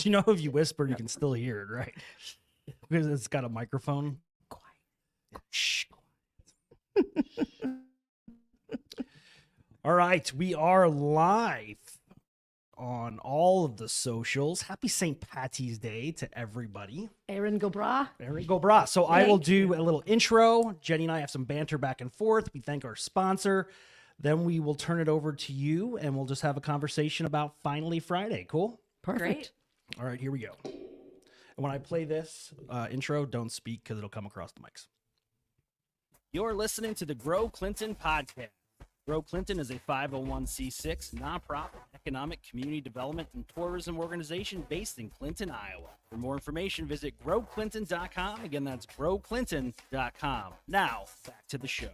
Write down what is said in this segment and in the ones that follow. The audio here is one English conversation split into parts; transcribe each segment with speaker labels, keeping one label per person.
Speaker 1: You know, if you whisper, you can still hear it, right? Because it's got a microphone.
Speaker 2: Quiet.
Speaker 1: Shh. All right, we are live on all of the socials. Happy St. Patty's Day to everybody.
Speaker 2: Erin Gobra.
Speaker 1: Erin Gobra. So I will do a little intro. Jenny and I have some banter back and forth. We thank our sponsor. Then we will turn it over to you, and we'll just have a conversation about Finally Friday. Cool?
Speaker 2: Perfect.
Speaker 3: Great.
Speaker 1: All right, here we go. And when I play this intro, don't speak because it'll come across the mics. You're listening to the Grow Clinton podcast. Grow Clinton is a 501c6 nonprofit economic, community development, and tourism organization based in Clinton, Iowa. For more information, visit growclinton.com. Again, that's growclinton.com. Now, back to the show.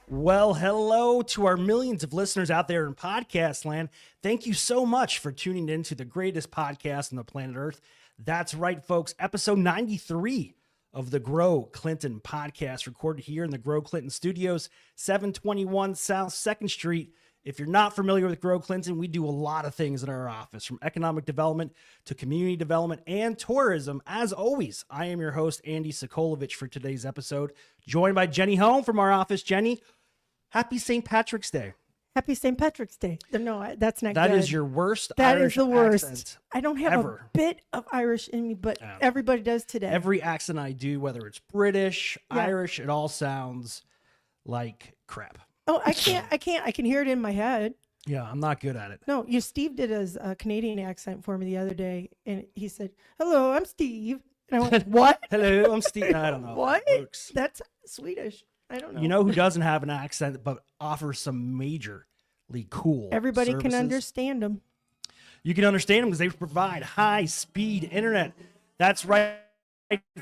Speaker 1: Well, hello to our millions of listeners out there in podcast land. Thank you so much for tuning in to the greatest podcast on the planet Earth. That's right, folks. Episode 93 of the Grow Clinton podcast, recorded here in the Grow Clinton studios, 721 South 2nd Street. If you're not familiar with Grow Clinton, we do a lot of things in our office, from economic development to community development and tourism. As always, I am your host, Andy Sokolovich, for today's episode, joined by Jenny Home from our office. Jenny, happy St. Patrick's Day.
Speaker 4: Happy St. Patrick's Day. No, that's not
Speaker 1: That
Speaker 4: good.
Speaker 1: is your worst
Speaker 4: That
Speaker 1: Irish
Speaker 4: is the worst.
Speaker 1: accent
Speaker 4: I don't have
Speaker 1: ever.
Speaker 4: a bit of Irish in me, but everybody does today.
Speaker 1: Every accent I do, whether it's British,
Speaker 4: Yeah.
Speaker 1: Irish, it all sounds like crap.
Speaker 4: Oh, I can't. I can hear it in my head.
Speaker 1: Yeah, I'm not good at it.
Speaker 4: No, Steve did his Canadian accent for me the other day, and he said, "Hello, I'm Steve." And I went, "What?
Speaker 1: Hello, I'm Steve. I don't know.
Speaker 4: What?
Speaker 1: That works.
Speaker 4: That's Swedish. I don't know."
Speaker 1: You know who doesn't have an accent but offers some majorly cool
Speaker 4: Everybody can
Speaker 1: services?
Speaker 4: understand them.
Speaker 1: You can understand them because they provide high-speed internet. That's right,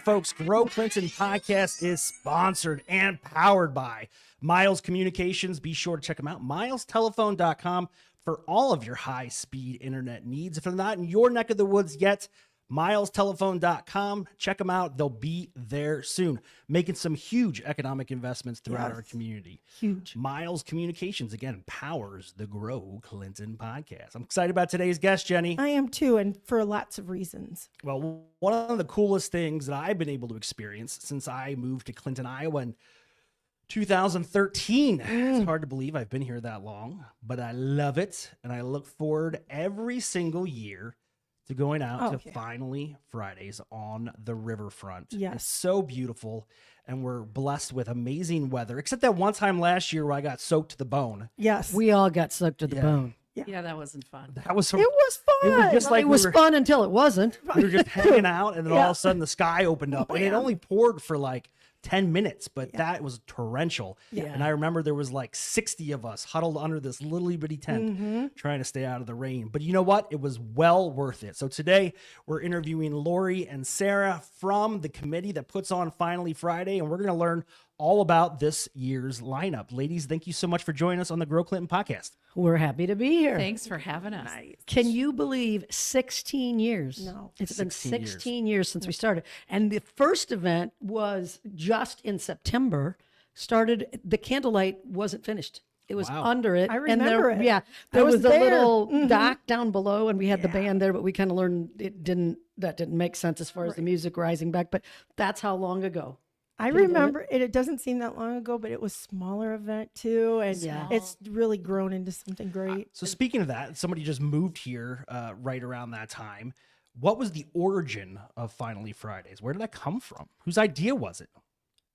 Speaker 1: folks. Grow Clinton podcast is sponsored and powered by Miles Communications. Be sure to check them out. MilesTelephone.com for all of your high-speed internet needs. If they're not in your neck of the woods yet, MilesTelephone.com. Check them out. They'll be there soon, making some huge economic investments throughout our community.
Speaker 4: Huge.
Speaker 1: Miles Communications, again, powers the Grow Clinton podcast. I'm excited about today's guest, Jenny.
Speaker 4: I am too, and for lots of reasons.
Speaker 1: Well, one of the coolest things that I've been able to experience since I moved to Clinton, Iowa in 2013. It's hard to believe I've been here that long, but I love it. And I look forward every single year to going out to Finally Fridays on the Riverfront.
Speaker 4: Yes.
Speaker 1: It's so beautiful. And we're blessed with amazing weather, except that one time last year where I got soaked to the bone.
Speaker 4: Yes.
Speaker 2: We all got soaked to the bone.
Speaker 3: Yeah, that wasn't fun.
Speaker 1: That was
Speaker 4: it was fun.
Speaker 1: It was just like
Speaker 2: It was fun until it wasn't.
Speaker 1: we were just hanging out, and then all of a sudden the sky opened up, and it only poured for like 10 minutes, but that was torrential.
Speaker 4: Yeah.
Speaker 1: And I remember there was like 60 of us huddled under this little bitty tent trying to stay out of the rain. But you know what? It was well worth it. So today we're interviewing Lori and Sarah from the committee that puts on Finally Friday, and we're going to learn all about this year's lineup. Ladies, thank you so much for joining us on the Grow Clinton podcast.
Speaker 2: We're happy to be here.
Speaker 3: Thanks for having us.
Speaker 2: Can you believe 16 years?
Speaker 4: No.
Speaker 2: It's been
Speaker 1: 16
Speaker 2: 16 years since we started. And the first event was just in September. Started, the candlelight wasn't finished. It was under it.
Speaker 4: I
Speaker 2: and
Speaker 4: remember it.
Speaker 2: Yeah.
Speaker 4: I
Speaker 2: There
Speaker 4: was
Speaker 2: was a
Speaker 4: there.
Speaker 2: little dock down below, and we had the band there, but we kind of learned that didn't make sense as far as the music rising back. But that's how long ago.
Speaker 4: I remember it. It doesn't seem that long ago, but it was a smaller event too, and it's really grown into something great.
Speaker 1: So speaking of that, somebody just moved here right around that time. What was the origin of Finally Fridays? Where did that come from? Whose idea was it?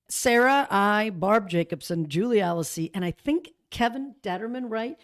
Speaker 2: Sarah, I, Barb Jacobson, Julie Alessi, and I think Kevin Detterman, right,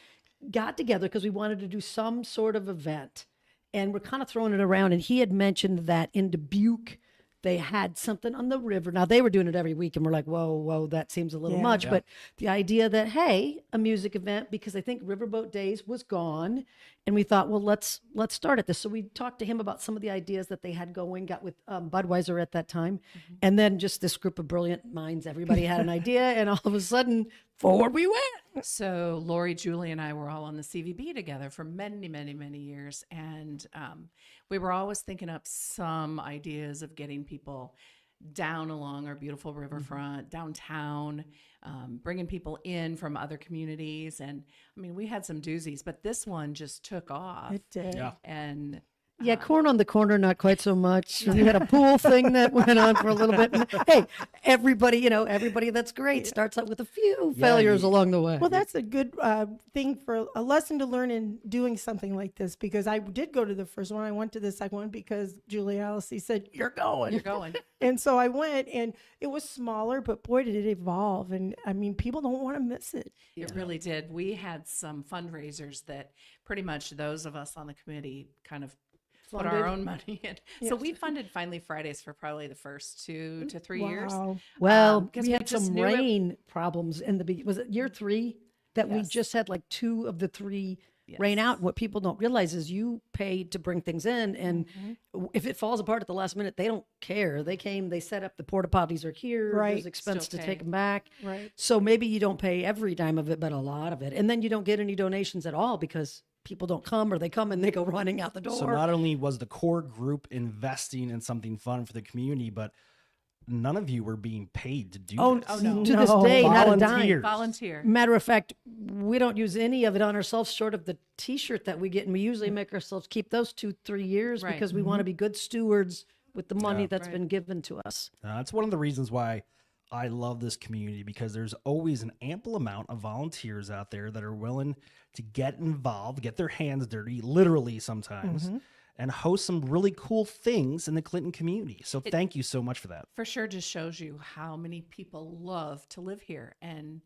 Speaker 2: got together because we wanted to do some sort of event. And we're kind of throwing it around. And he had mentioned that in Dubuque, they had something on the river. Now, they were doing it every week, and we're like, whoa, that seems a little much. But the idea that, hey, a music event, because I think Riverboat Days was gone, and we thought, well, let's start at this. So we talked to him about some of the ideas that they had going, got with Budweiser at that time, and then just this group of brilliant minds. Everybody had an idea, and all of a sudden, forward we went.
Speaker 3: So Lori, Julie, and I were all on the CVB together for many, many, many years. And we were always thinking up some ideas of getting people down along our beautiful riverfront, downtown, bringing people in from other communities. And I mean, we had some doozies, but this one just took off.
Speaker 4: It did.
Speaker 1: Yeah.
Speaker 3: And
Speaker 2: Yeah, corn on the corner, not quite so much. We had a pool thing that went on for a little bit. And, hey, everybody that's great starts out with a few failures along the way.
Speaker 4: Well, that's a good thing for a lesson to learn in doing something like this, because I did go to the first one. I went to the second one because Julie Alice said, you're going.
Speaker 3: You're going.
Speaker 4: And so I went, and it was smaller, but boy, did it evolve. And I mean, people don't want to miss it.
Speaker 3: It really did. We had some fundraisers that pretty much those of us on the committee kind of put our own money in. So we funded Finally Fridays for probably the first 2 to 3 years.
Speaker 4: Wow.
Speaker 2: Well,
Speaker 3: 'cause
Speaker 2: we
Speaker 3: we
Speaker 2: had
Speaker 3: just
Speaker 2: some
Speaker 3: knew it-
Speaker 2: rain problems in the beginning. Was it year 3 that we
Speaker 3: Yes.
Speaker 2: just had like 2 of the 3 rain out? What people don't realize is you paid to bring things in, and if it falls apart at the last minute, they don't care. They came, they set up, the porta potties are here.
Speaker 4: Right.
Speaker 2: There's expense
Speaker 3: Still
Speaker 2: to
Speaker 3: pay.
Speaker 2: take them back.
Speaker 4: Right.
Speaker 2: So maybe you don't pay every dime of it, but a lot of it. And then you don't get any donations at all because people don't come, or they come and they go running out the door.
Speaker 1: So not only was the core group investing in something fun for the community, but none of you were being paid to do this.
Speaker 3: no.
Speaker 2: To this day, not a dime.
Speaker 1: Volunteers.
Speaker 3: Volunteer.
Speaker 2: Matter of fact, we don't use any of it on ourselves short of the t-shirt that we get, and we usually make ourselves keep those 2-3 years
Speaker 3: Right.
Speaker 2: because we want to be good stewards with the money that's
Speaker 3: Right.
Speaker 2: been given to us.
Speaker 1: That's one of the reasons why I love this community, because there's always an ample amount of volunteers out there that are willing to get involved, get their hands dirty, literally sometimes, and host some really cool things in the Clinton community. So thank you so much for that.
Speaker 3: For sure just shows you how many people love to live here, and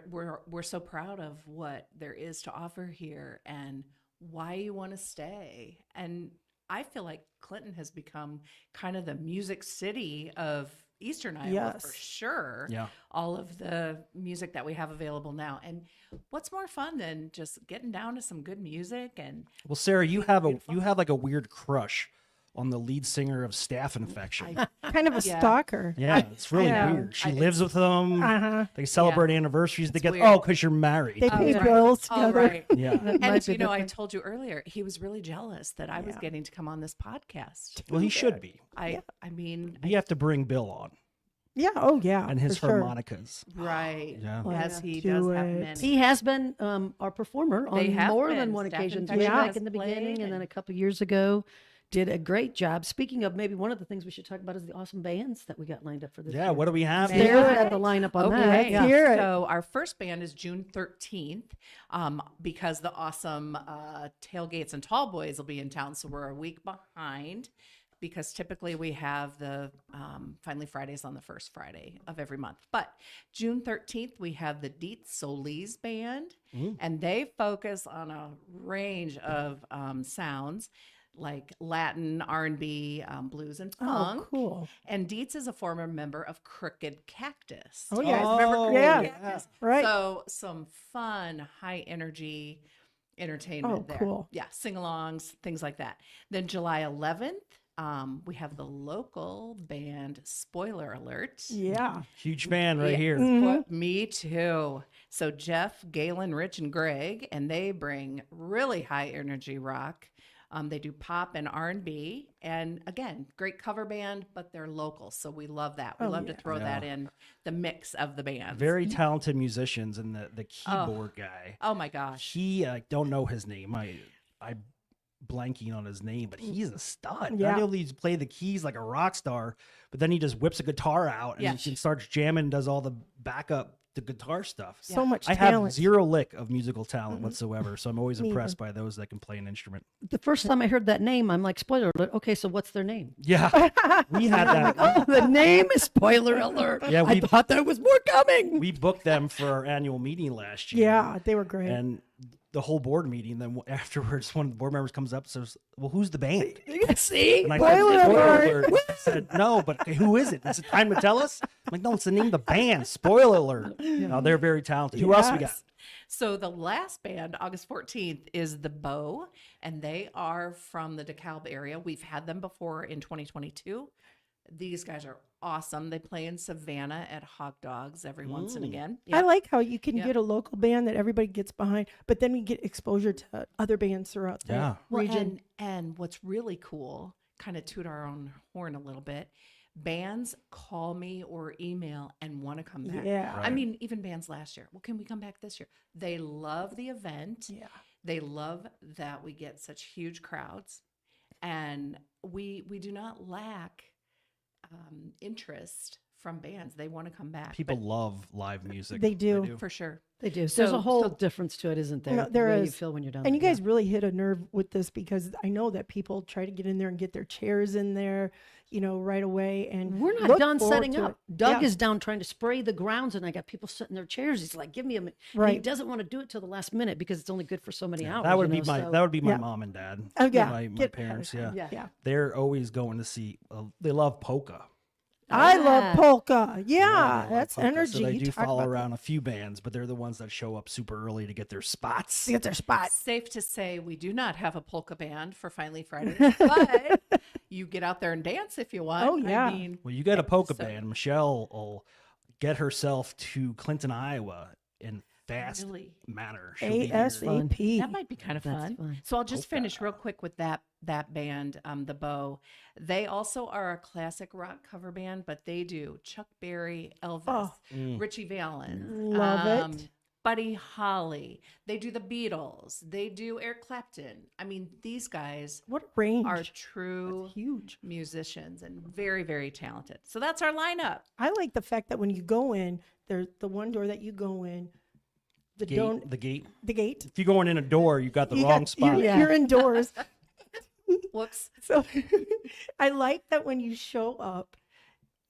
Speaker 3: we're so proud of what there is to offer here and why you want to stay. And I feel like Clinton has become kind of the music city of Eastern Iowa for
Speaker 4: Yes.
Speaker 3: sure.
Speaker 1: Yeah.
Speaker 3: All of the music that we have available now. And what's more fun than just getting down to some good music? And
Speaker 1: Well, Sarah, you have like a weird crush on the lead singer of Staff Infection.
Speaker 4: Kind of a
Speaker 3: Yeah.
Speaker 4: stalker.
Speaker 1: Yeah, it's really
Speaker 4: Yeah.
Speaker 1: weird. She lives with them.
Speaker 4: Uh-huh.
Speaker 1: They celebrate anniversaries together.
Speaker 3: weird.
Speaker 1: Oh, because you're married.
Speaker 4: They pay
Speaker 3: right.
Speaker 4: bills
Speaker 3: all
Speaker 4: together.
Speaker 3: right.
Speaker 1: Yeah.
Speaker 2: That might
Speaker 3: And
Speaker 2: be
Speaker 3: you know, I
Speaker 2: different.
Speaker 3: told you earlier, he was really jealous that I was getting to come on this podcast.
Speaker 1: Well, he should be.
Speaker 3: I mean,
Speaker 1: We have to bring Bill on
Speaker 4: Yeah. Oh, yeah.
Speaker 1: and his
Speaker 4: for sure.
Speaker 1: harmonicas.
Speaker 3: right.
Speaker 1: Yeah.
Speaker 3: Yes, he
Speaker 4: Do
Speaker 3: does have
Speaker 4: it.
Speaker 3: many.
Speaker 2: He has been our performer
Speaker 3: They
Speaker 2: on
Speaker 3: have
Speaker 2: more
Speaker 3: been.
Speaker 2: than one
Speaker 3: Staff
Speaker 2: occasion.
Speaker 3: Infection
Speaker 2: Way back
Speaker 3: has
Speaker 2: in the
Speaker 3: played
Speaker 2: beginning, and then
Speaker 3: and-
Speaker 2: a couple years ago, did a great job. Speaking of, maybe one of the things we should talk about is the awesome bands that we got lined up for this
Speaker 1: Yeah,
Speaker 2: year.
Speaker 1: what do we have?
Speaker 3: Man.
Speaker 1: here?
Speaker 2: Sarah had the lineup on that.
Speaker 3: Okay,
Speaker 2: Yeah.
Speaker 4: hear it.
Speaker 3: so our first band is June 13th, because the awesome Tailgates and Tall Boys will be in town, so we're a week behind. Because typically we have the Finally Fridays on the first Friday of every month. But June 13th, we have the Dietz Solis Band, and they focus on a range of sounds like Latin, R&B, blues, and
Speaker 4: Oh,
Speaker 3: funk.
Speaker 4: cool.
Speaker 3: And Dietz is a former member of Crooked Cactus.
Speaker 4: Oh,
Speaker 3: Do you guys
Speaker 4: yeah.
Speaker 3: remember
Speaker 1: Oh,
Speaker 3: Crooked
Speaker 4: yeah.
Speaker 3: Cactus?
Speaker 4: Right.
Speaker 3: So some fun, high energy entertainment
Speaker 4: Oh,
Speaker 3: there.
Speaker 4: cool.
Speaker 3: Yeah, sing-alongs, things like that. Then July 11th, we have the local band, Spoiler Alert.
Speaker 4: Yeah.
Speaker 1: Huge fan right
Speaker 3: Yeah.
Speaker 1: here.
Speaker 3: Me too. So Jeff, Galen, Rich, and Greg, and they bring really high energy rock. They do pop and R&B, and again, great cover band, but they're local, so we love that. We
Speaker 4: Oh,
Speaker 3: love to
Speaker 4: yeah.
Speaker 3: throw that in the mix of the bands.
Speaker 1: Very talented musicians, and the keyboard guy.
Speaker 3: Oh my gosh.
Speaker 1: He, I don't know his name. I blanking on his name, but he's a stud.
Speaker 4: Yeah.
Speaker 1: Not only does he play the keys like a rock star, but then he just whips a guitar out and
Speaker 3: Yeah.
Speaker 1: he starts jamming and does all the backup, the guitar stuff.
Speaker 4: So much
Speaker 1: I have
Speaker 4: talent.
Speaker 1: zero lick of musical talent whatsoever, so I'm always
Speaker 4: Me
Speaker 1: impressed by those that can play an instrument.
Speaker 2: The first time I heard that name, I'm like, spoiler alert. Okay, so what's their name?
Speaker 1: Yeah, we had that.
Speaker 2: Oh, the name is spoiler alert.
Speaker 1: Yeah,
Speaker 2: I
Speaker 1: we-
Speaker 2: thought there was more coming.
Speaker 1: We booked them for our annual meeting last year.
Speaker 4: Yeah. They were great.
Speaker 1: And the whole board meeting, then afterwards, one of the board members comes up and says, "Well, who's the band?"
Speaker 2: See?
Speaker 1: And I
Speaker 4: Spoiler
Speaker 1: said,
Speaker 4: alert.
Speaker 1: I said, "No, but okay, who is it? Is it time to tell us?" I'm like, "No, it's the name of the band." Spoiler alert. No, they're very talented. Who else we got?
Speaker 4: Yes.
Speaker 3: So the last band, August 14th, is the Beaux, and they are from the DeKalb area. We've had them before in 2022. These guys are awesome. They play in Savannah at Hot Dogs every once and again.
Speaker 4: I
Speaker 3: Yep.
Speaker 4: like how you can
Speaker 3: Yeah.
Speaker 4: get a local band that everybody gets behind, but then we get exposure to other bands throughout the
Speaker 1: Yeah.
Speaker 3: Well,
Speaker 4: region.
Speaker 3: and what's really cool, kind of toot our own horn a little bit, bands call me or email and want to come back.
Speaker 4: Yeah.
Speaker 3: I mean, even bands last year. Well, can we come back this year? They love the event.
Speaker 4: Yeah.
Speaker 3: They love that we get such huge crowds. And we do not lack interest from bands. They want to come back.
Speaker 1: People love live music.
Speaker 4: They do.
Speaker 3: For sure.
Speaker 2: They do. There's
Speaker 3: So-
Speaker 2: a whole
Speaker 3: so-
Speaker 2: difference to it, isn't there?
Speaker 4: No, there
Speaker 2: The way you
Speaker 4: is.
Speaker 2: feel when you're done.
Speaker 4: And you
Speaker 2: there,
Speaker 4: guys really hit a nerve with this, because I know that people try to get in there and get their chairs in there, right away. And
Speaker 2: We're not
Speaker 4: look
Speaker 2: done
Speaker 4: forward
Speaker 2: setting
Speaker 4: to
Speaker 2: up.
Speaker 4: it.
Speaker 2: Doug
Speaker 4: Yeah.
Speaker 2: is down trying to spray the grounds, and I got people sitting in their chairs. He's like, "Give me a minute." And he
Speaker 4: Right.
Speaker 2: doesn't want to do it till the last minute because it's only good for so many hours.
Speaker 1: That would
Speaker 2: you
Speaker 1: be
Speaker 2: know,
Speaker 1: my
Speaker 2: so-
Speaker 1: that would be my
Speaker 4: Yeah.
Speaker 1: mom and dad.
Speaker 4: Oh, yeah.
Speaker 1: my
Speaker 4: Get
Speaker 1: parents.
Speaker 4: ahead of
Speaker 1: Yeah.
Speaker 4: time. Yeah.
Speaker 1: They're always going to see. They love polka.
Speaker 4: I love
Speaker 2: Ah.
Speaker 4: polka.
Speaker 1: Yeah,
Speaker 4: Yeah,
Speaker 1: they love
Speaker 4: that's
Speaker 1: polka.
Speaker 4: energy.
Speaker 1: So they
Speaker 4: You
Speaker 1: do
Speaker 4: talk
Speaker 1: follow
Speaker 4: about
Speaker 1: around a few bands, but they're the ones that show up super early to get their spots.
Speaker 4: to get their spot.
Speaker 3: Safe to say we do not have a polka band for Finally Friday, but you get out there and dance if you want.
Speaker 4: Oh, yeah.
Speaker 3: I mean,
Speaker 1: Well, you get a polka
Speaker 3: So-
Speaker 1: band. Michelle will get herself to Clinton, Iowa in fast
Speaker 3: Really?
Speaker 1: manner. She'll be here.
Speaker 4: ASAP.
Speaker 3: that might be kind of
Speaker 2: That's
Speaker 3: fun.
Speaker 2: fun.
Speaker 3: So I'll just
Speaker 1: Polka.
Speaker 3: finish real quick with that band, the Beaux. They also are a classic rock cover band, but they do Chuck Berry, Elvis,
Speaker 4: Oh.
Speaker 3: Richie Valens,
Speaker 4: Love it.
Speaker 3: Buddy Holly. They do the Beatles. They do Eric Clapton. I mean, these guys
Speaker 4: What a range.
Speaker 3: are true
Speaker 4: Huge.
Speaker 3: musicians and very, very talented. So that's our lineup.
Speaker 4: I like the fact that when you go in, there's the one door that you go in, the
Speaker 1: The gate.
Speaker 4: the gate.
Speaker 1: If you're going in a door, you got the
Speaker 4: You
Speaker 1: wrong
Speaker 4: got-
Speaker 1: spot.
Speaker 4: You're,
Speaker 2: Yeah.
Speaker 4: you're indoors.
Speaker 3: Whoops.
Speaker 4: So I like that when you show up,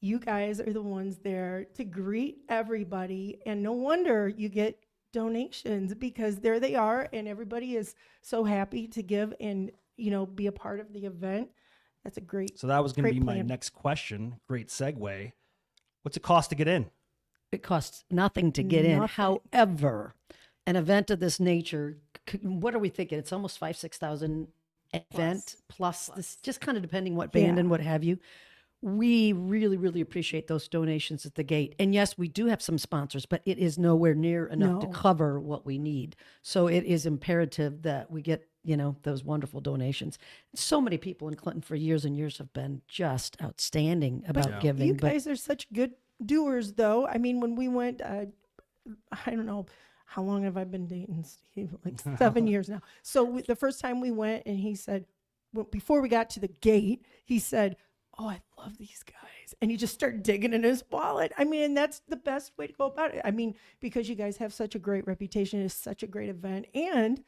Speaker 4: you guys are the ones there to greet everybody. And no wonder you get donations, because there they are, and everybody is so happy to give and, be a part of the event. That's a great.
Speaker 1: So that was going to
Speaker 4: Great
Speaker 1: be my
Speaker 4: plan.
Speaker 1: next question. Great segue. What's it cost to get in?
Speaker 2: It costs nothing to get in.
Speaker 4: Nothing.
Speaker 2: However, an event of this nature, what are we thinking? It's almost 5,000-6,000 event plus this, just kind of depending what band
Speaker 4: Yeah.
Speaker 2: and what have you. We really, really appreciate those donations at the gate. And yes, we do have some sponsors, but it is nowhere near enough to
Speaker 4: No.
Speaker 2: cover what we need. So it is imperative that we get, those wonderful donations. So many people in Clinton for years and years have been just outstanding about giving.
Speaker 4: You
Speaker 2: but
Speaker 4: guys are such good doers, though. I mean, when we went, I don't know, how long have I been dating Steve? Like 7 years now. So the first time we went, and he said, well, before we got to the gate, he said, "Oh, I love these guys." And he just started digging in his wallet. I mean, and that's the best way to go about it. I mean, because you guys have such a great reputation, it's such a great event, and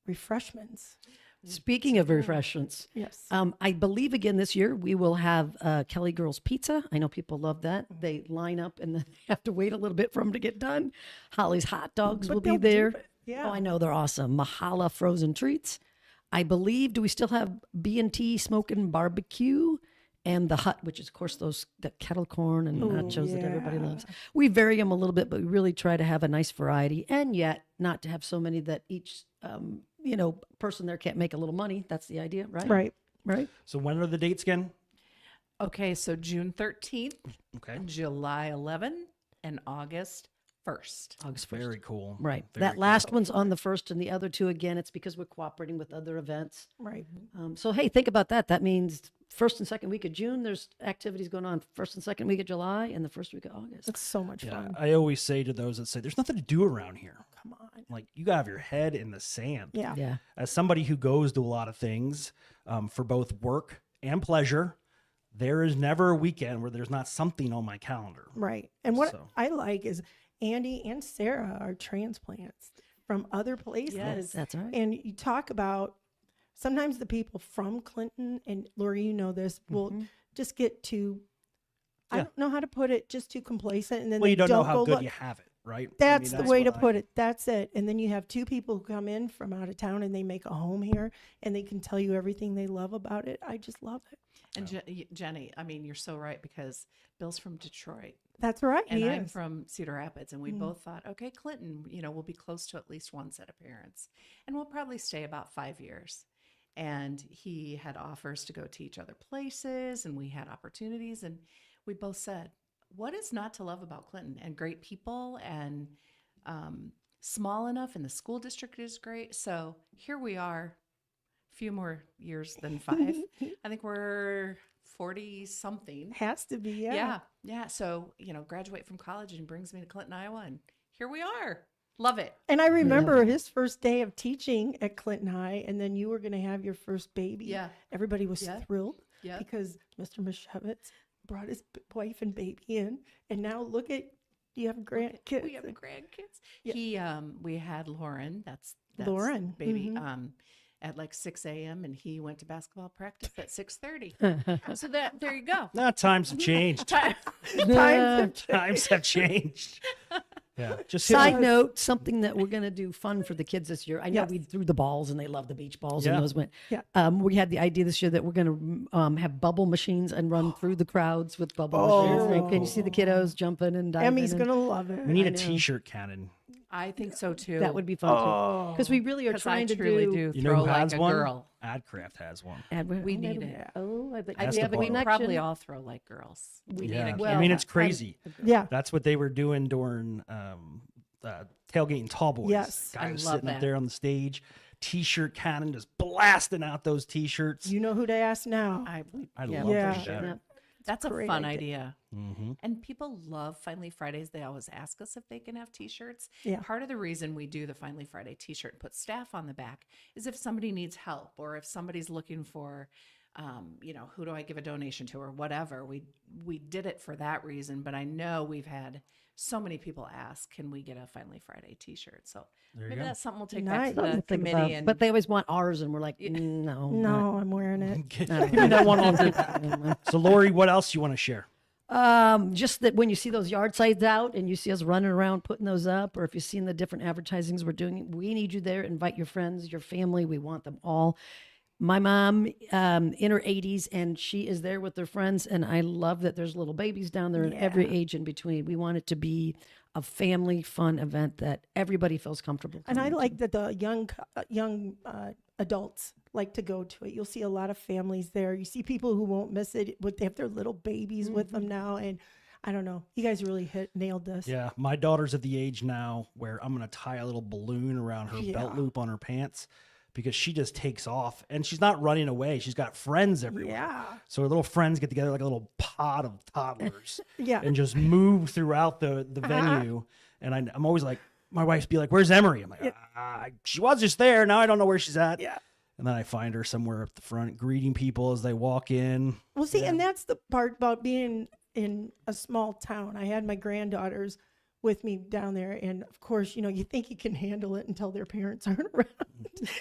Speaker 4: refreshments.
Speaker 2: speaking of refreshments,
Speaker 4: Yes.
Speaker 2: I believe again this year we will have Kelly Girls Pizza. I know people love that. They line up and then they have to wait a little bit for them to get done. Holly's Hot Dogs
Speaker 4: But
Speaker 2: will be
Speaker 4: they'll do
Speaker 2: there.
Speaker 4: it. Yeah.
Speaker 2: Oh, I know they're awesome. Mahala Frozen Treats. I believe. Do we still have B&T Smoking Barbecue? And the hut, which is of course the kettle corn and nachos that everybody
Speaker 4: yeah.
Speaker 2: loves. We vary them a little bit, but we really try to have a nice variety, and yet not to have so many that each person there can't make a little money. That's the idea, right?
Speaker 4: Right.
Speaker 2: Right.
Speaker 1: So when are the dates again?
Speaker 3: Okay, so June 13th,
Speaker 1: Okay.
Speaker 3: July 11, and August 1st.
Speaker 2: August 1st.
Speaker 1: Very cool.
Speaker 2: Right.
Speaker 1: Very
Speaker 2: That last one's on the 1st, and the other two, again, it's because we're cooperating with other events.
Speaker 4: Right.
Speaker 2: So, hey, think about that. That means first and second week of June, there's activities going on first and second week of July and the first week of August.
Speaker 4: It's so much
Speaker 1: Yeah,
Speaker 4: fun.
Speaker 1: I always say to those that say, there's nothing to do around here.
Speaker 4: Come on.
Speaker 1: Like, you got to have your head in the sand.
Speaker 4: Yeah.
Speaker 2: Yeah.
Speaker 1: As somebody who goes to a lot of things for both work and pleasure, there is never a weekend where there's not something on my calendar.
Speaker 4: Right. And what
Speaker 1: So-
Speaker 4: I like is Andy and Sarah are transplants from other places.
Speaker 3: Yes.
Speaker 2: That's right.
Speaker 4: And you talk about sometimes the people from Clinton, and Lori, you know this, will just get too, I
Speaker 1: Yeah.
Speaker 4: don't know how to put it, just too complacent. And then
Speaker 1: Well,
Speaker 4: they
Speaker 1: you don't know how
Speaker 4: go
Speaker 1: good
Speaker 4: look.
Speaker 1: you have it, right?
Speaker 4: That's the way to
Speaker 1: what
Speaker 4: put it. That's it. And then you have two people who come in from out of town and they make a home here and they can tell you everything they love about it. I just love it.
Speaker 3: And Jenny, I mean, you're so right, because Bill's from Detroit
Speaker 4: That's right.
Speaker 3: and
Speaker 4: he
Speaker 3: I'm
Speaker 4: is.
Speaker 3: from Cedar Rapids, and we both thought, okay, Clinton, we'll be close to at least one set of parents, and we'll probably stay about 5 years. And he had offers to go teach other places, and we had opportunities, and we both said, what is not to love about Clinton? And great people, and small enough, and the school district is great. So here we are, a few more years than 5. I think we're 40 something.
Speaker 4: Has to be.
Speaker 3: Yeah. So, graduate from college and brings me to Clinton, Iowa. And here we are. Love it.
Speaker 4: And I remember his first day of teaching at Clinton High, and then you were going to have your first baby.
Speaker 3: Yeah.
Speaker 4: Everybody was
Speaker 3: Yeah.
Speaker 4: thrilled
Speaker 3: Yeah.
Speaker 4: because Mr. Mishevitz brought his wife and baby in, and now look at you have grandkids.
Speaker 3: We have grandkids.
Speaker 4: Yeah.
Speaker 3: We had Lauren. That's
Speaker 4: Lauren,
Speaker 3: baby. At like 6 a.m. and he went to basketball practice at 6:30. So there you go.
Speaker 1: Nah, times have changed. Times have changed. Yeah. Just
Speaker 2: Side note, something that we're going to do fun for the kids this year. I know
Speaker 4: Yes.
Speaker 2: we threw the balls and they love the beach balls
Speaker 1: Yeah.
Speaker 2: and those went.
Speaker 4: Yeah.
Speaker 2: We had the idea this year that we're going to have bubble machines and run through the crowds with bubble machines. Can you see the kiddos jumping and diving?
Speaker 4: Emmy's
Speaker 2: and-
Speaker 4: going to love it.
Speaker 1: we need a T-shirt cannon.
Speaker 3: I think so too.
Speaker 2: That would be fun too. Because we really are
Speaker 3: 'Cause
Speaker 2: trying
Speaker 3: I
Speaker 2: to
Speaker 3: truly
Speaker 2: do.
Speaker 3: do
Speaker 1: You know
Speaker 3: throw
Speaker 1: who
Speaker 3: like
Speaker 1: has
Speaker 3: a
Speaker 1: one?
Speaker 3: girl.
Speaker 1: Adcraft has one.
Speaker 3: We need it.
Speaker 2: Oh, I bet
Speaker 3: I
Speaker 1: That's
Speaker 2: you
Speaker 1: the
Speaker 2: have a
Speaker 3: we
Speaker 1: ball.
Speaker 3: probably
Speaker 2: connection.
Speaker 3: all throw like girls. We
Speaker 1: Yeah.
Speaker 3: need a
Speaker 2: Well,
Speaker 1: I mean,
Speaker 3: kid.
Speaker 1: it's crazy.
Speaker 4: Yeah.
Speaker 1: That's what they were doing during tailgating Tall Boys.
Speaker 4: Yes.
Speaker 3: I
Speaker 1: Guys
Speaker 3: love
Speaker 1: sitting up
Speaker 3: that.
Speaker 1: there on the stage, T-shirt cannon just blasting out those T-shirts.
Speaker 4: You know who to ask now.
Speaker 1: I
Speaker 3: yeah,
Speaker 1: love
Speaker 4: Yeah.
Speaker 1: that.
Speaker 2: Yeah.
Speaker 3: That's a
Speaker 4: great
Speaker 3: fun
Speaker 4: idea.
Speaker 3: idea. And people love Finally Fridays. They always ask us if they can have T-shirts.
Speaker 4: Yeah.
Speaker 3: Part of the reason we do the Finally Friday T-shirt and put staff on the back is if somebody needs help or if somebody's looking for, who do I give a donation to or whatever. We did it for that reason. But I know we've had so many people ask, can we get a Finally Friday T-shirt? So maybe
Speaker 1: go.
Speaker 3: that's something we'll take
Speaker 4: Nice.
Speaker 3: back to the
Speaker 2: Think
Speaker 3: committee.
Speaker 2: about-
Speaker 3: And
Speaker 2: but they always want ours, and we're like, no.
Speaker 4: No, I'm wearing it.
Speaker 1: Give me that 100. So, Lori, what else you want to share?
Speaker 2: Just that when you see those yard signs out and you see us running around putting those up, or if you've seen the different advertisings we're doing, we need you there. Invite your friends, your family. We want them all. My mom, in her 80s, and she is there with her friends. And I love that there's little babies down there in every age in between. We want it to be a family fun event that everybody feels comfortable.
Speaker 4: And I
Speaker 2: coming to.
Speaker 4: like that the young adults like to go to it. You'll see a lot of families there. You see people who won't miss it. They have their little babies with them now, and I don't know. You guys really nailed this.
Speaker 1: Yeah, my daughter's at the age now where I'm going to tie a little balloon around her belt loop on her pants because she just takes off and she's not running away. She's got friends everywhere.
Speaker 4: Yeah.
Speaker 1: So her little friends get together like a little pod of toddlers
Speaker 4: Yeah.
Speaker 1: and just move throughout the venue. And I'm always like, my wife's be like, where's Emery? I'm like, she was just there. Now I don't know where she's at.
Speaker 4: Yeah.
Speaker 1: And then I find her somewhere up the front greeting people as they walk in.
Speaker 4: Well, see, and that's the part about being in a small town. I had my granddaughters with me down there, and of course, you think you can handle it until their parents aren't around,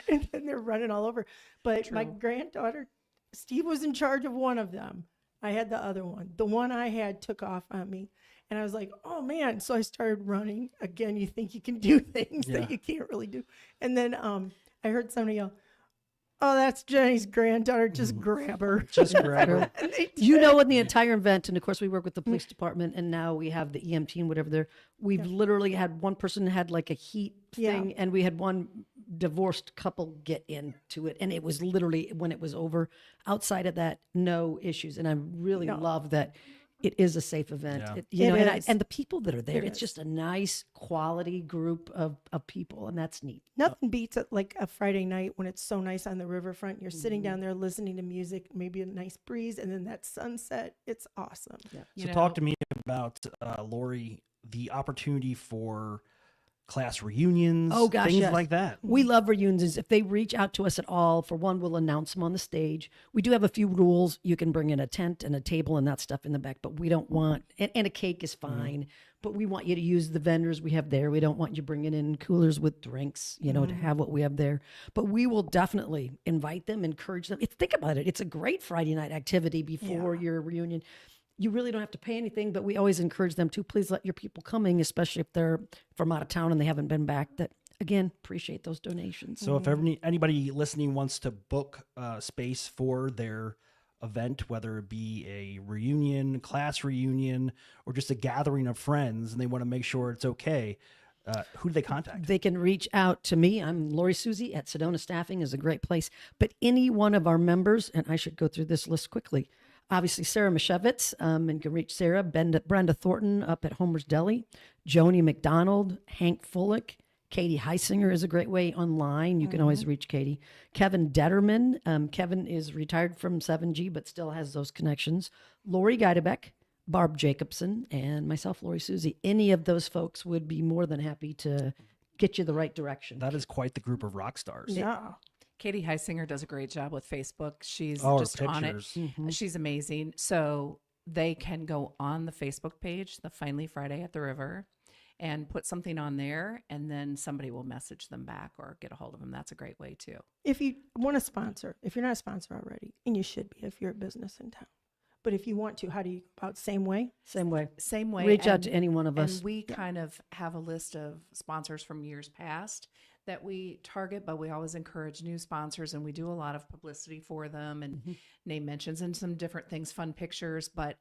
Speaker 4: and then they're running all over. But my granddaughter, Steve was in charge of one of them. I had the other one. The one I had took off on me, and I was like, "Oh man!" So I started running again. You think you can do things that you can't really do, and then I heard somebody yell, "Oh, that's Jenny's granddaughter. Just grab her."
Speaker 1: Just grab her.
Speaker 4: And they
Speaker 2: You know, in the entire event, and of course we work with the police department, and now we have the EMT and whatever there. We've literally had one person had like a heat thing, and we had one divorced couple get into it, and it was literally when it was over. Outside of that, no issues, and I really love that. It is a safe event,
Speaker 1: Yeah.
Speaker 2: and the people that are there, it's just a nice quality group of people, and that's neat.
Speaker 4: Nothing beats it like a Friday night when it's so nice on the riverfront. You're sitting down there listening to music, maybe a nice breeze, and then that sunset. It's awesome.
Speaker 1: So talk to me about, Lori, the opportunity for class reunions,
Speaker 2: Oh, gosh,
Speaker 1: things
Speaker 2: yes.
Speaker 1: like that.
Speaker 2: We love reunions. If they reach out to us at all, for one, we'll announce them on the stage. We do have a few rules. You can bring in a tent and a table and that stuff in the back, but we don't want, and a cake is fine, but we want you to use the vendors we have there. We don't want you bringing in coolers with drinks, to have what we have there. But we will definitely invite them, encourage them. Think about it. It's a great Friday night activity before your reunion. You really don't have to pay anything, but we always encourage them to please let your people coming, especially if they're from out of town and they haven't been back, that again, appreciate those donations.
Speaker 1: So if anybody listening wants to book space for their event, whether it be a reunion, class reunion, or just a gathering of friends, and they want to make sure it's okay, who do they contact?
Speaker 2: They can reach out to me. I'm Lori Susie at Sedona Staffing is a great place, but any one of our members, and I should go through this list quickly. Obviously, Sarah Mishevitz, and you can reach Sarah, Brenda Thornton up at Homer's Deli, Joni McDonald, Hank Fullick, Katie Heisinger is a great way online. You can always reach Katie. Kevin Detterman. Kevin is retired from 7G, but still has those connections. Lori Geidebeck, Barb Jacobson, and myself, Lori Susie. Any of those folks would be more than happy to get you the right direction.
Speaker 1: That is quite the group of rock stars.
Speaker 4: Yeah.
Speaker 3: Katie Heisinger does a great job with Facebook. She's
Speaker 1: Oh, her
Speaker 3: just on it.
Speaker 1: pictures.
Speaker 3: She's amazing. So they can go on the Facebook page, the Finally Friday at the River, and put something on there, and then somebody will message them back or get a hold of them. That's a great way too.
Speaker 4: If you want to sponsor, if you're not a sponsor already, and you should be if you're a business in town. But if you want to, how do you go about? Same way?
Speaker 2: Same way.
Speaker 3: Same way.
Speaker 2: Reach out
Speaker 3: and-
Speaker 2: to any one of us.
Speaker 3: And we kind of have a list of sponsors from years past that we target, but we always encourage new sponsors, and we do a lot of publicity for them and name mentions and some different things, fun pictures. But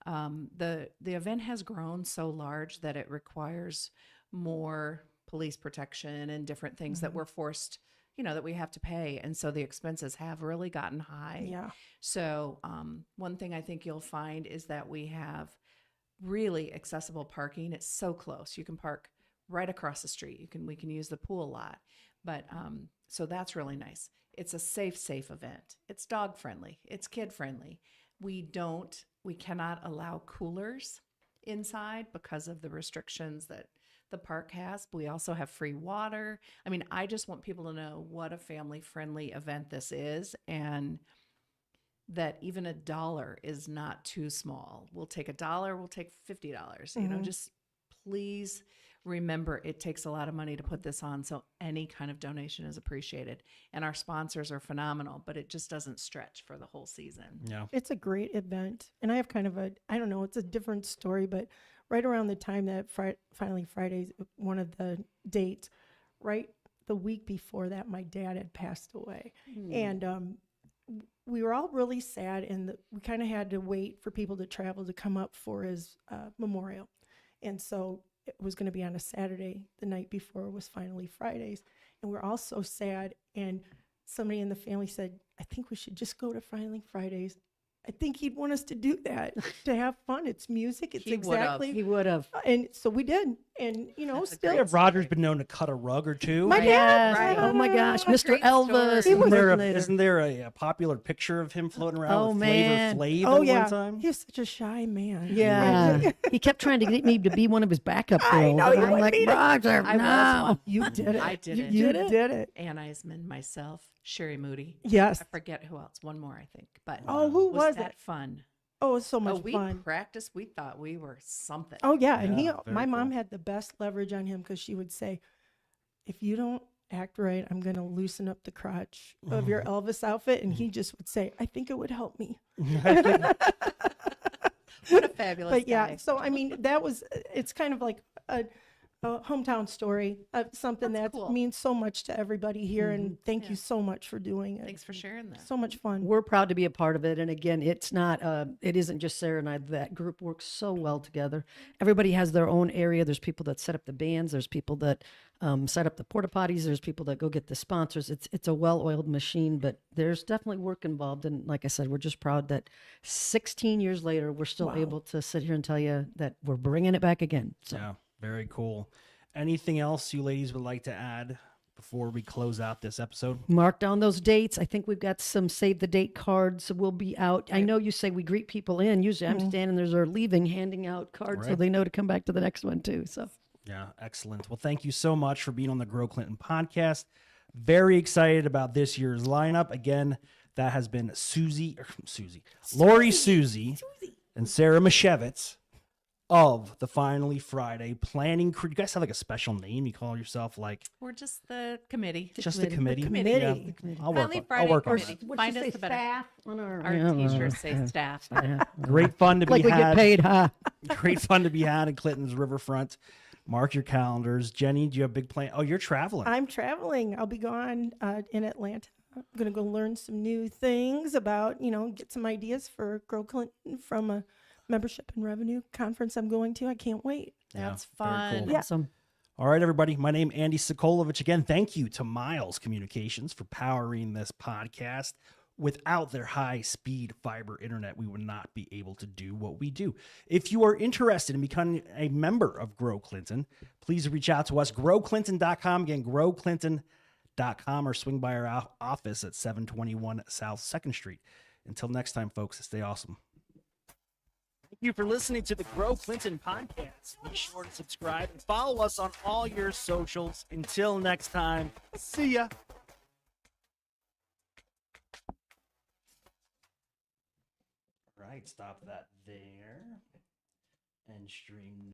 Speaker 3: the event has grown so large that it requires more police protection and different things that we're forced, that we have to pay. And so the expenses have really gotten high.
Speaker 4: Yeah.
Speaker 3: So one thing I think you'll find is that we have really accessible parking. It's so close. You can park right across the street. We can use the pool lot. But so that's really nice. It's a safe event. It's dog friendly. It's kid friendly. We cannot allow coolers inside because of the restrictions that the park has. But we also have free water. I mean, I just want people to know what a family friendly event this is, and that even $1 is not too small. We'll take $1, we'll take $50. Just please remember, it takes a lot of money to put this on, so any kind of donation is appreciated. And our sponsors are phenomenal, but it just doesn't stretch for the whole season.
Speaker 1: Yeah.
Speaker 4: It's a great event. And I have kind of I don't know, it's a different story, but right around the time that Finally Fridays, one of the dates, right the week before that, my dad had passed away. And we were all really sad, and we kind of had to wait for people to travel to come up for his memorial. And so it was going to be on a Saturday. The night before was Finally Fridays. And we're all so sad. And somebody in the family said, I think we should just go to Finally Fridays. I think he'd want us to do that, to have fun. It's music. It's
Speaker 3: He would've.
Speaker 4: exactly.
Speaker 2: He would have.
Speaker 4: And so we did. And,
Speaker 3: That's a
Speaker 4: still.
Speaker 3: great
Speaker 1: Have Roger's been known to cut a rug or two?
Speaker 4: My dad.
Speaker 2: Yes. Oh my gosh,
Speaker 3: What a
Speaker 2: Mr.
Speaker 3: great
Speaker 2: Elvis.
Speaker 3: story.
Speaker 1: Isn't there a popular picture of him floating around
Speaker 2: Oh,
Speaker 1: with
Speaker 2: man.
Speaker 1: Flavor Flav
Speaker 4: Oh,
Speaker 1: at
Speaker 4: yeah.
Speaker 1: one time?
Speaker 4: He was such a shy man.
Speaker 2: Yeah. He kept trying to get me to be one of his backup girls.
Speaker 4: I know,
Speaker 2: And
Speaker 4: you
Speaker 2: I'm
Speaker 4: wouldn't
Speaker 2: like,
Speaker 4: be the-
Speaker 2: Roger,
Speaker 3: I was
Speaker 2: no.
Speaker 3: one.
Speaker 4: You did it.
Speaker 3: I did it.
Speaker 4: You did it.
Speaker 3: Ann Eisman, myself, Sherry Moody.
Speaker 4: Yes.
Speaker 3: I forget who else. One more, I think. But
Speaker 4: Oh, who was
Speaker 3: that
Speaker 4: it?
Speaker 3: fun?
Speaker 4: Oh, it was so much
Speaker 3: we
Speaker 4: fun.
Speaker 3: practiced. We thought we were something.
Speaker 4: Oh, yeah. And
Speaker 1: Yeah, very
Speaker 4: my mom
Speaker 1: cool.
Speaker 4: had the best leverage on him, because she would say, if you don't act right, I'm going to loosen up the crotch of your Elvis outfit. And he just would say, I think it would help me.
Speaker 3: What a fabulous
Speaker 4: But yeah,
Speaker 3: guy.
Speaker 4: so I mean, it's kind of like a hometown story of something
Speaker 3: That's
Speaker 4: that
Speaker 3: cool.
Speaker 4: means so much to everybody here. And thank
Speaker 3: Yeah.
Speaker 4: you so much for doing it.
Speaker 3: Thanks for sharing that.
Speaker 4: So much fun.
Speaker 2: We're proud to be a part of it. And again, it isn't just Sarah and I. That group works so well together. Everybody has their own area. There's people that set up the bands. There's people that set up the porta potties. There's people that go get the sponsors. It's a well-oiled machine, but there's definitely work involved. And like I said, we're just proud that 16 years later, we're still able to sit here and tell you that we're bringing it back again. So.
Speaker 1: Yeah, very cool. Anything else you ladies would like to add before we close out this episode?
Speaker 2: Mark down those dates. I think we've got some save the date cards will be out. I know you say we greet people in. Usually I'm standing there's or leaving, handing out cards so
Speaker 1: Right.
Speaker 2: they know to come back to the next one too. So
Speaker 1: Yeah, excellent. Well, thank you so much for being on the Grow Clinton podcast. Very excited about this year's lineup. Again, that has been Lori Susie, and Sarah Mashevitz of the Finally Friday planning crew. You guys have like a special name? You call yourself like
Speaker 3: We're just the committee.
Speaker 1: just the committee?
Speaker 3: committee.
Speaker 1: Yeah, I'll work
Speaker 3: Finally
Speaker 1: on,
Speaker 3: Friday
Speaker 1: I'll work on
Speaker 3: committee.
Speaker 1: that.
Speaker 3: Find us the better.
Speaker 2: staff on our
Speaker 3: T-shirts say staff.
Speaker 1: Great fun to be
Speaker 2: Like we
Speaker 1: had.
Speaker 2: get paid, huh?
Speaker 1: Great fun to be had in Clinton's Riverfront. Mark your calendars. Jenny, do you have a big plan? Oh, you're traveling.
Speaker 4: I'm traveling. I'll be gone in Atlanta. I'm going to go learn some new things about, get some ideas for Grow Clinton from a membership and revenue conference I'm going to. I can't wait.
Speaker 1: Yeah,
Speaker 3: That's
Speaker 1: very
Speaker 3: fun.
Speaker 1: cool.
Speaker 4: Yeah.
Speaker 2: Awesome.
Speaker 1: All right, everybody. My name Andy Sokolovich. Again, thank you to Miles Communications for powering this podcast. Without their high-speed fiber internet, we would not be able to do what we do. If you are interested in becoming a member of Grow Clinton, please reach out to us, growclinton.com. Again, growclinton.com, or swing by our office at 721 South 2nd Street. Until next time, folks, stay awesome. you for listening to the Grow Clinton podcast. Be sure to subscribe and follow us on all your socials. Until next time, see ya. Right, stop that there and stream.